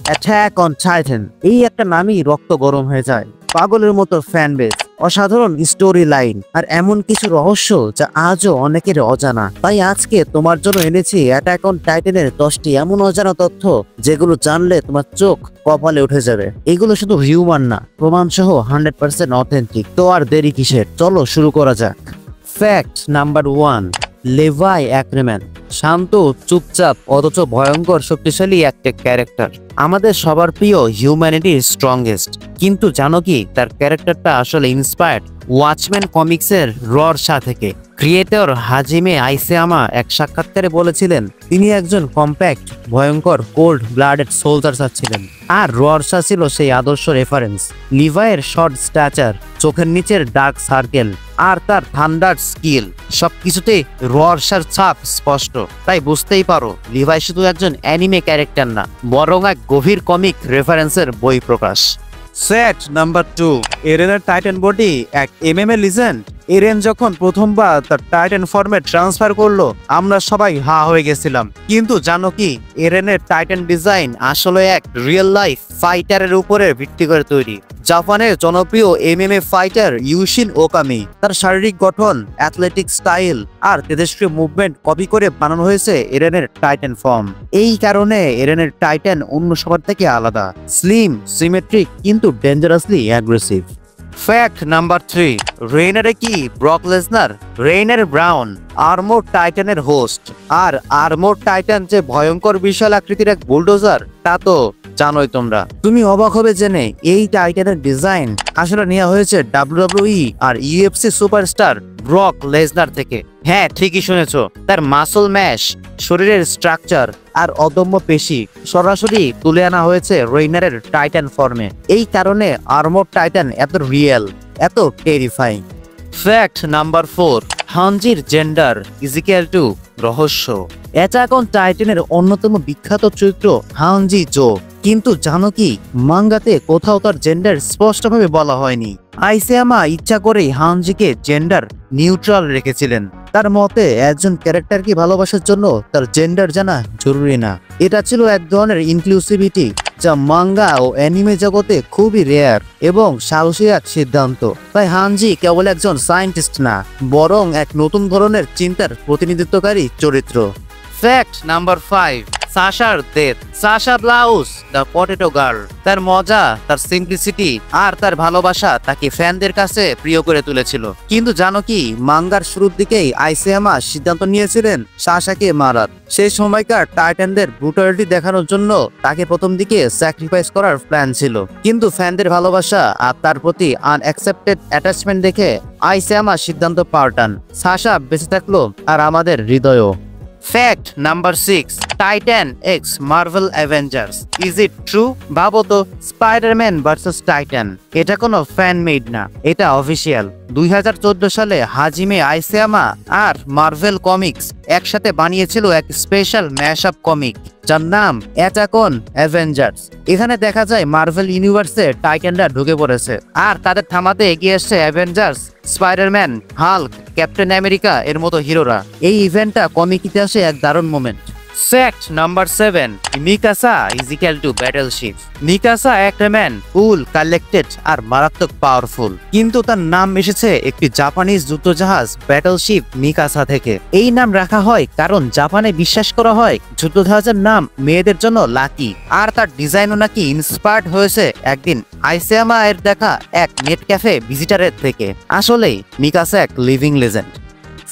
Attack on Titan, এই একটা নামই রক্ত গরম হয়ে যায়। পাগলের মতো ফ্যান বেস, অসাধারণ স্টোরি লাইন, আর এমন কিছু রহস্য যা আজও অনেকের অজানা। তাই আজকে তোমার জন্য এনেছি অ্যাটাক অন টাইটানের 10টি এমন অজানা তথ্য যেগুলো জানলে তোমার চোখ কপালে উঠে যাবে। এগুলো শুধু হিউমার না, প্রমাণ সহ 100% অথেন্টিক। তো আর দেরি কিসের, চলো শুরু করা যাক। Fact number 1, লেভাই অ্যাক্রম্যান। শান্ত, চুপচাপ, অথচ ভয়ঙ্কর শক্তিশালী একটা ক্যারেক্টার। আমাদের সবার প্রিয় হিউম্যানিটির স্ট্রংগেস্ট। কিন্তু জানো কি, তার ক্যারেক্টারটা আসলে ইন্সপায়ার্ড ওয়াচম্যান কমিক্সের ররশা থেকে। ক্রিয়েটর হাজিমে আইসেয়ামা এক সাক্ষাৎকারে বলেছিলেন তিনি একজন কম্প্যাক্ট, ভয়ঙ্কর, কোল্ড ব্লাডেড সোলজার ছিলেন। আর ররশা ছিল সেই আদর্শ রেফারেন্স। লিভাইয়ের শর্ট স্ট্যাচার, চোখের নিচের ডার্ক সার্কেল, আর তার থান্ডার স্কিল, সবকিছুতেই ররশার ছাপ স্পষ্ট। তাই বুঝতেই পারো, লিভাই শুধু একজন অ্যানিমে ক্যারেক্টার না, বরং এক গভীর কমিক রেফারেন্সের বই প্রকাশ। ফ্যাক্ট নাম্বার 2, এরেনের টাইটান বডি এক এমএমএ লিজেন্ড। এরেন যখন প্রথমবার তার টাইটান ফর্মে ট্রান্সফার করলো, আমরা সবাই হা হয়ে গেছিলাম। কিন্তু জানো কি, এরেনের টাইটান ডিজাইন আসলে এক রিয়েল লাইফ ফাইটারের উপরে ভিত্তি করে তৈরি। জাপানের জনপ্রিয় এমএমএ ফাইটার ইউশিন ওকামি, তার শারীরিক গঠন, অ্যাথলেটিক স্টাইল আর তেজস্ক্রিয় মুভমেন্ট কপি করে বানানো হয়েছে এরেনের টাইটান ফর্ম। এই কারণে এরেনের টাইটান অন্য সবার থেকে আলাদা, স্লিম, সিমেট্রিক, কিন্তু ডেঞ্জারাসলি অ্যাগ্রেসিভ। ফ্যাক্ট নাম্বার 3, রেইনারে কি Brock Lesnar? Reiner Braun armour টাইটানের হোস্ট। আর আর্মোর টাইটান যে ভয়ঙ্কর বিশাল আকৃতির এক বুলডোজার, তা তো জানোই তোমরা। তুমি অবাক হবে জেনে এই টাইটানের ডিজাইন আসলে নেওয়া হয়েছে WWE আর UFC সুপারস্টার ব্রক লেসনার থেকে। হ্যাঁ, ঠিকই শুনেছো। তার মাসল ম্যাশ, শরীরের স্ট্রাকচার আর অদম্য পেশি সরাসরি তুলে আনা হয়েছে রেইনারের টাইটান ফর্মে। এই কারণে আর্মোর টাইটান এত রিয়েল, এত টেরিফাইং। ফ্যাক্ট নাম্বার 4, হানজির জেন্ডার ইজিক্যাল টু রহস্য। অ্যাটাক অন টাইটানের অন্যতম বিখ্যাত চরিত্র হানজি জো। কিন্তু জানো কি, মাঙ্গাতে কোথাও তার জেন্ডার স্পষ্টভাবে বলা হয়নি। আইসেয়ামা ইচ্ছা করেই হানজিকে জেন্ডার নিউট্রাল রেখেছিলেন। তার মতে একজন ক্যারেক্টারকে ভালোবাসার জন্য তার জেন্ডার জানা জরুরি না। এটা ছিল এক ধরনের ইনক্লুসিভিটি যা মাঙ্গা ও অ্যানিমে জগতে খুবই রেয়ার এবং সাহসী এক সিদ্ধান্ত। তাই হানজি কেবল একজন সায়েন্টিস্ট না, বরং এক নতুন ধরনের চিন্তার প্রতিনিধিত্বকারী চরিত্র। ফ্যাক্ট নাম্বার 5, সাশার death. Sasha Blouse the potato girl. তার মজা, তার সিম্পলিসিটি আর তার ভালোবাসা তাকে ফ্যানদের কাছে প্রিয় করে তুলেছিল। কিন্তু জানো কি, মাঙ্গার শুরুর দিকেই আইসেয়ামা সিদ্ধান্ত নিয়েছিলেন সাশাকে মারার। সেই সময়কার টাইটানদের ব্রুটালিটি দেখানোর জন্য তাকে প্রথম দিকে স্যাক্রিফাইস করার প্ল্যান ছিল। কিন্তু ফ্যানদের ভালোবাসা আর তার প্রতি আনএক্সেপ্টেড অ্যাটাচমেন্ট দেখে আইসেয়ামা সিদ্ধান্ত পাল্টান। সাশা বেঁচে থাকলো আর আমাদের হৃদয়ও। Fact number 6, titan X Marvel Avengers. Is it true? ভাবো তো, স্পাইডারম্যান ভার্সেস টাইটান, এটা কোনো ফ্যান মেড না, এটা অফিসিয়াল। 2014 সালে হাজিমে আইসেয়ামা আর মার্ভেল কমিক্স একসাথে বানিয়েছিল এক স্পেশাল ম্যাশআপ কমিক যার নাম অ্যাটাক অন অ্যাভেঞ্জার্স। এখানে দেখা যায় মার্ভেল ইউনিভার্সে টাইটানরা ঢুকে পড়েছে আর তাদের থামাতে এগিয়ে এসছে Avengers, Spiderman, Hulk, Captain America এর মতো হিরোরা। এই ইভেন্টটা কমিক ইতিহাসে এক দারুণ মোমেন্ট। ফ্যাক্ট নাম্বার 7, মিকাসা ইজিক্যাল টু ব্যাটলশিপ। মিকাসা একটা ম্যান, কুল, কালেক্টেড আর মারাত্মক পাওয়ারফুল। কিন্তু তার নাম এসেছে একটি জাপানিজ যুদ্ধজাহাজ ব্যাটলশিপ মিকাসা থেকে। এই নাম রাখা হয় কারণ জাপানে বিশ্বাস করা হয় যুদ্ধজাহাজের নাম মেয়েদের জন্য লাকি। আর তার ডিজাইনও নাকি ইন্সপায়ার্ড হয়েছে একদিন আইসেয়ামা এর দেখা এক নেট ক্যাফে ভিজিটারের থেকে। আসলেই মিকাসা এক living legend.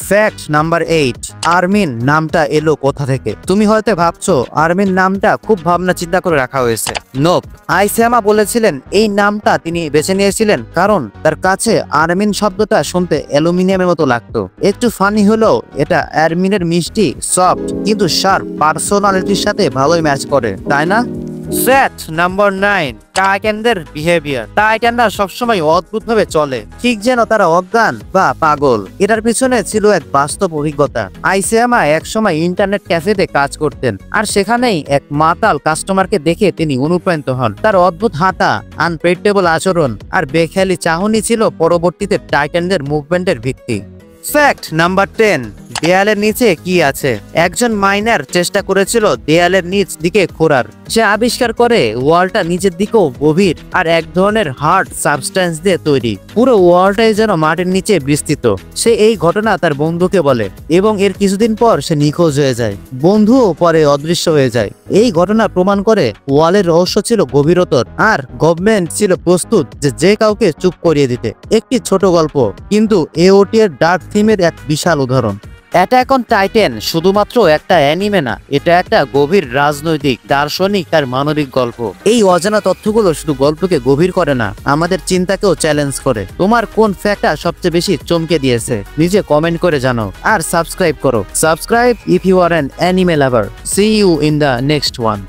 Fact number 8, Armin নামটা এলো কোথা থেকে? তুমি হয়তো ভাবছো আর্মিন নামটা খুব ভাবনা চিন্তা করে রাখা হয়েছে। নোপ, আইসেয়ামা বলেছিলেন এই নামটা তিনি বেছে নিয়েছিলেন কারণ তার কাছে আর্মিন শব্দটা শুনতে অ্যালুমিনিয়ামের মতো লাগতো। একটু ফানি হলেও এটা আর্মিনের মিষ্টি, সফট কিন্তু শার্প পার্সোনালিটির সাথে ভালোই ম্যাচ করে, তাই না? ফ্যাক্ট নাম্বার 9, টাইটানদের বিহেভিয়ার। টাইটানরা সবসময় অদ্ভুতভাবে চলে, ঠিক যেন তারা অজ্ঞান বা পাগল। এটার পিছনে ছিল এক বাস্তব অভিজ্ঞতা। আইসেয়ামা একসময় ইন্টারনেট ক্যাফেতে কাজ করতেন আর সেখানেই এক মাতাল কাস্টমারকে দেখে তিনি অনুপ্রাণিত হন। তার অদ্ভুত হাঁটা, আনপ্রেডিক্টেবল আচরণ আর বেখেয়ালি চাহনি ছিল পরবর্তীতে টাইটানদের মুভমেন্টের ভিত্তি। ফ্যাক্ট নাম্বার 10, দেয়ালের নিচে কি আছে। একজন মাইনার চেষ্টা করেছিল দেয়ালের নিচ দিকে খোঁড়ার। সে আবিষ্কার করে ওয়ালটা নিচের দিকেও গভীর আর এক ধরনের হার্ড সাবস্টেন্স দিয়ে তৈরি। পুরো ওয়ালটাই যেন মাটির নিচে বিস্তৃত। সে এই ঘটনা তার বন্ধুকে বলে এবং এর কিছুদিন পর সে নিখোঁজ হয়ে যায়। বন্ধুও পরে অদৃশ্য হয়ে যায়। এই ঘটনা প্রমাণ করে ওয়ালের রহস্য ছিল গভীরতর আর গভর্নমেন্ট ছিল প্রস্তুত যে কাউকে চুপ করিয়ে দিতে। একটি ছোট গল্প, কিন্তু এওটি এর ডার্ক থিমের এক বিশাল উদাহরণ। অ্যাটাক অন টাইটান শুধুমাত্র একটা অ্যানিমে না, এটা একটা গভীর রাজনৈতিক, দার্শনিক আর মানবিক গল্প। এই অজানা তথ্যগুলো শুধু গল্পকে গভীর করে না, আমাদের চিন্তাকেও চ্যালেঞ্জ করে। তোমার কোন ফ্যাক্টটা সবচেয়ে বেশি চমকে দিয়েছে নিজে কমেন্ট করে জানাও আর সাবস্ক্রাইব করো। Subscribe if you are an anime lover. See you in the next one.